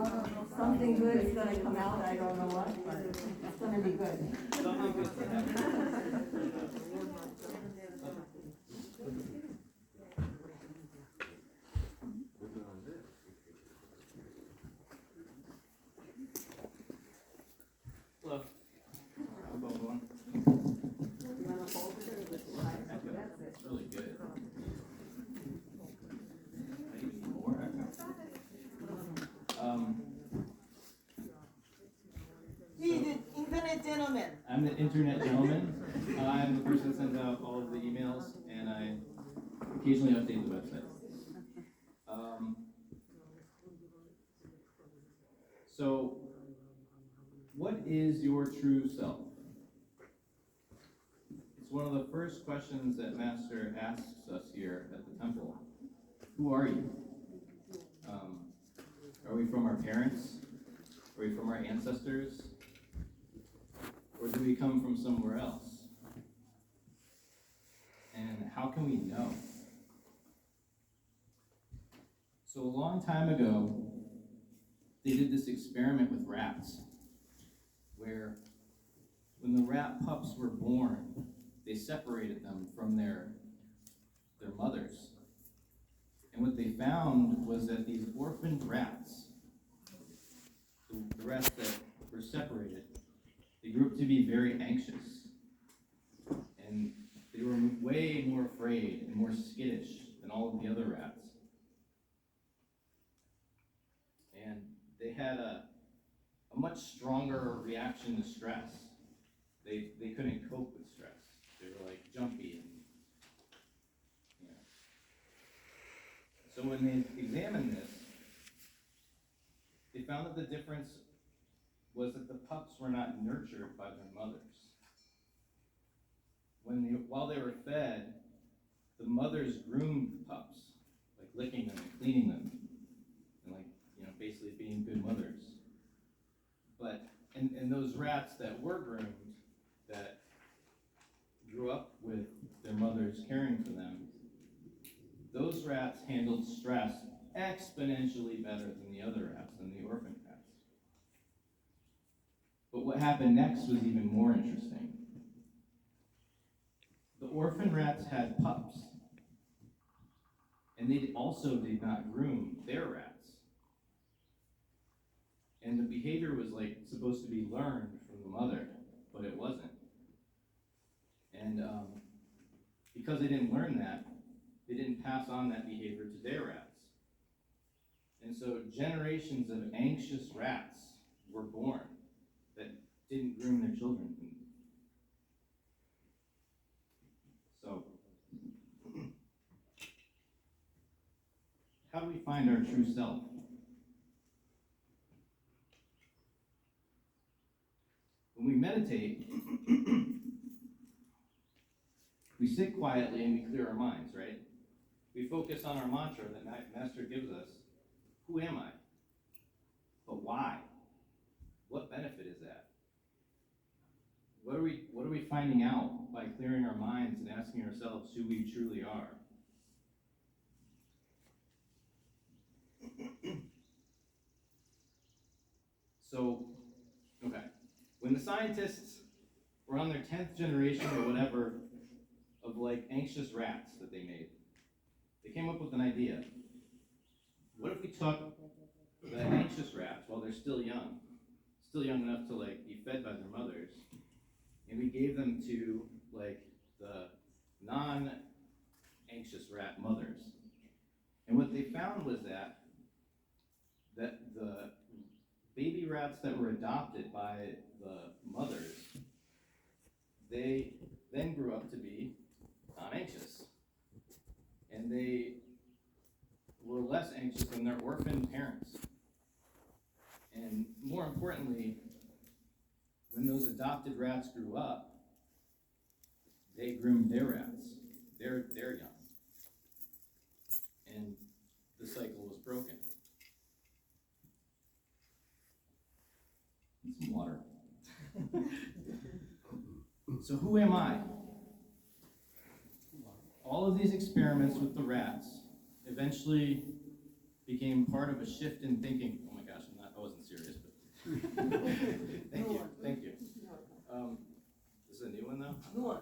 Something good is gonna come out, I don't know what, but it's gonna be good. Something good to happen. Hello. I'm Bob Bowen. You wanna hold it or just slide it? That's it. It's really good. I need more. He's the internet gentleman. I'm the internet gentleman. I'm the person that sends out all of the emails, and I occasionally update the website. So, what is your true self? It's one of the first questions that Master asks us here at the temple. Who are you? Are we from our parents? Are we from our ancestors? Or do we come from somewhere else? And how can we know? So a long time ago, they did this experiment with rats, where when the rat pups were born, they separated them from their mothers. And what they found was that these orphaned rats, the rats that were separated, they grew up to be very anxious. And they were way more afraid and more skittish than all of the other rats. And they had a much stronger reaction to stress. They couldn't cope with stress. They were like jumpy and So when they examined this, they found that the difference was that the pups were not nurtured by their mothers. While they were fed, the mothers groomed the pups, like licking them and cleaning them, and basically being good mothers. But and those rats that were groomed, that grew up with their mothers caring for them, those rats handled stress exponentially better than the other rats, than the orphan rats. But what happened next was even more interesting. The orphan rats had pups, and they also did not groom their rats. And the behavior was supposed to be learned from the mother, but it wasn't. And because they didn't learn that, they didn't pass on that behavior to their rats. And so generations of anxious rats were born that didn't groom their children. So, how do we find our true self? When we meditate, we sit quietly and we clear our minds, right? We focus on our mantra that Master gives us. Who am I? But why? What benefit is that? What are we finding out by clearing our minds and asking ourselves who we truly are? So, okay. When the scientists were on their 10th generation or whatever of anxious rats that they made, they came up with an idea. What if we took the anxious rats while they're still young enough to be fed by their mothers, and we gave them to the non-anxious rat mothers. And what they found was that the baby rats that were adopted by the mothers, they then grew up to be non-anxious. And they were less anxious than their orphan parents. And more importantly, when those adopted rats grew up, they groomed their rats. They're young. And the cycle was broken. Need some water. So who am I? All of these experiments with the rats eventually became part of a shift in thinking. Oh my gosh, Thank New you, one. thank you. This is a new one though? New one.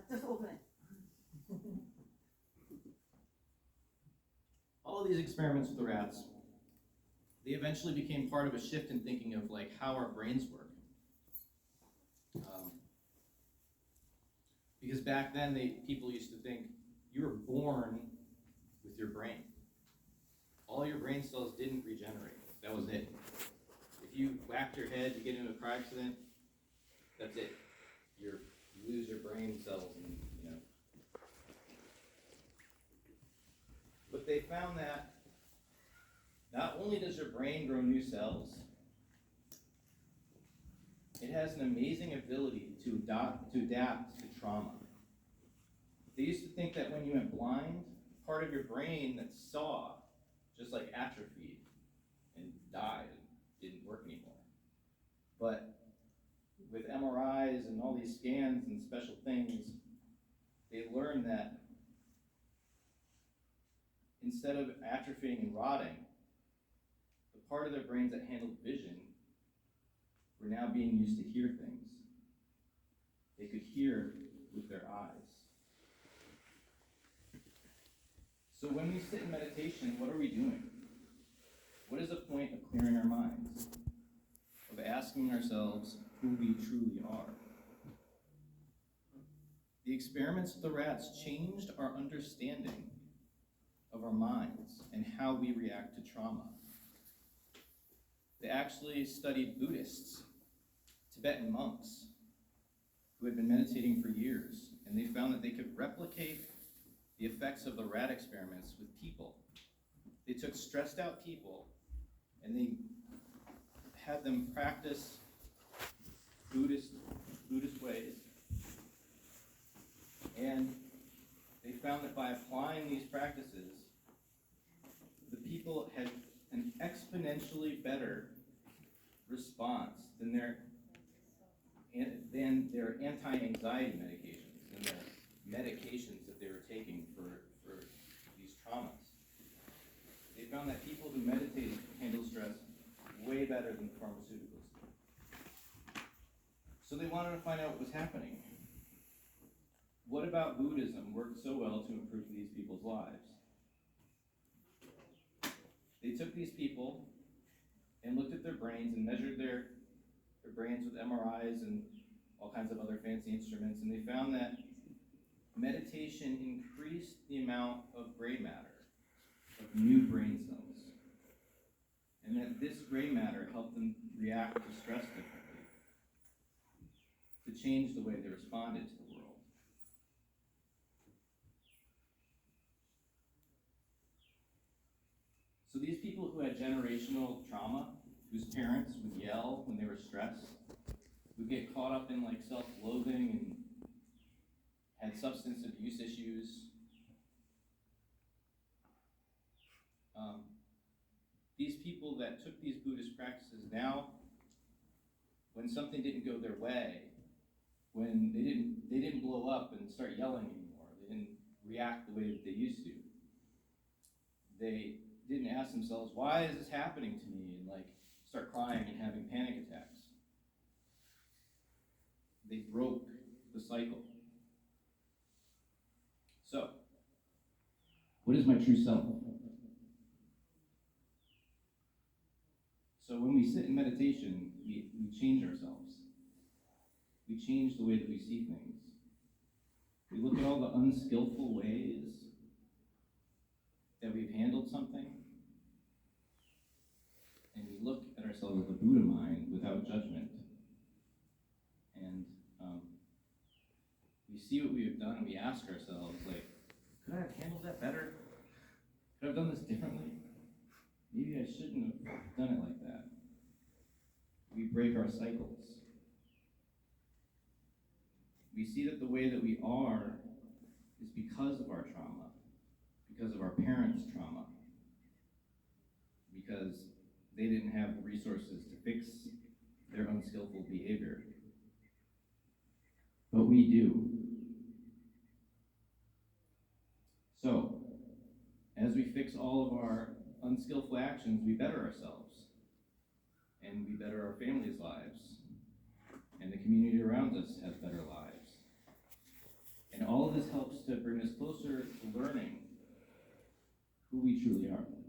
Just open it. All of these experiments with the rats, they eventually became part of a shift in thinking of like how our brains work. Because back then, people used to think you were born with your brain. All your brain cells didn't regenerate. That was it. If you whacked your head, you get into a car accident, that's it. You lose your brain cells, and But they found that not only does your brain grow new cells, it has an amazing ability to adapt to trauma. They used to think that when you went blind, part of your brain that saw just like atrophied and died and didn't work anymore. But with MRIs and all these scans and special things, they learned that instead of atrophying and rotting, the part of their brains that handled vision were now being used to hear things. They could hear with their eyes. So when we sit in meditation, what are we doing? What is the point of clearing our minds? Of asking ourselves who we truly are? The experiments with the rats changed our understanding of our minds and how we react to trauma. They actually studied Buddhists, Tibetan monks, who had been meditating for years, and they found that they could replicate the effects of the rat experiments with people. They took stressed out people and they had them practice Buddhist ways. And they found that by applying these practices, the people had an exponentially better response than their anti-anxiety medications and the medications that they were taking for these traumas. They found that people who meditated handle stress way better than pharmaceuticals did. So they wanted to find out what was happening. What about Buddhism worked so well to improve these people's lives? They took these people and looked at their brains and measured their brains with MRIs and all kinds of other fancy instruments, and they found that meditation increased the amount of gray matter, of new brain cells, and that this gray matter helped them react to stress differently, to change the way they responded to the world. So these people who had generational trauma, whose parents would yell when they were stressed, would get caught up in like self-loathing and had substance abuse issues. These people that took these Buddhist practices now, when something didn't go their way, when they didn't blow up and start yelling anymore, they didn't react the way that they used to. They didn't ask themselves, why is this happening to me? And like start crying and having panic attacks. They broke the cycle. So, what is my true self? So when we sit in meditation, we change ourselves. We change the way that we see things. We look at all the unskillful ways that we've handled something, and we look at ourselves with a Buddha mind without judgment. And we see what we have done, and we ask ourselves, like, could I have handled that better? Could I have done this differently? Maybe I shouldn't have done it like that. We break our cycles. We see that the way that we are is because of our trauma, because of our parents' trauma, because they didn't have the resources to fix their unskillful behavior. But we do. So, as we fix all of our unskillful actions, we better ourselves. and we better our families' lives, and the community around us has better lives. And all of this helps to bring us closer to learning who we truly are.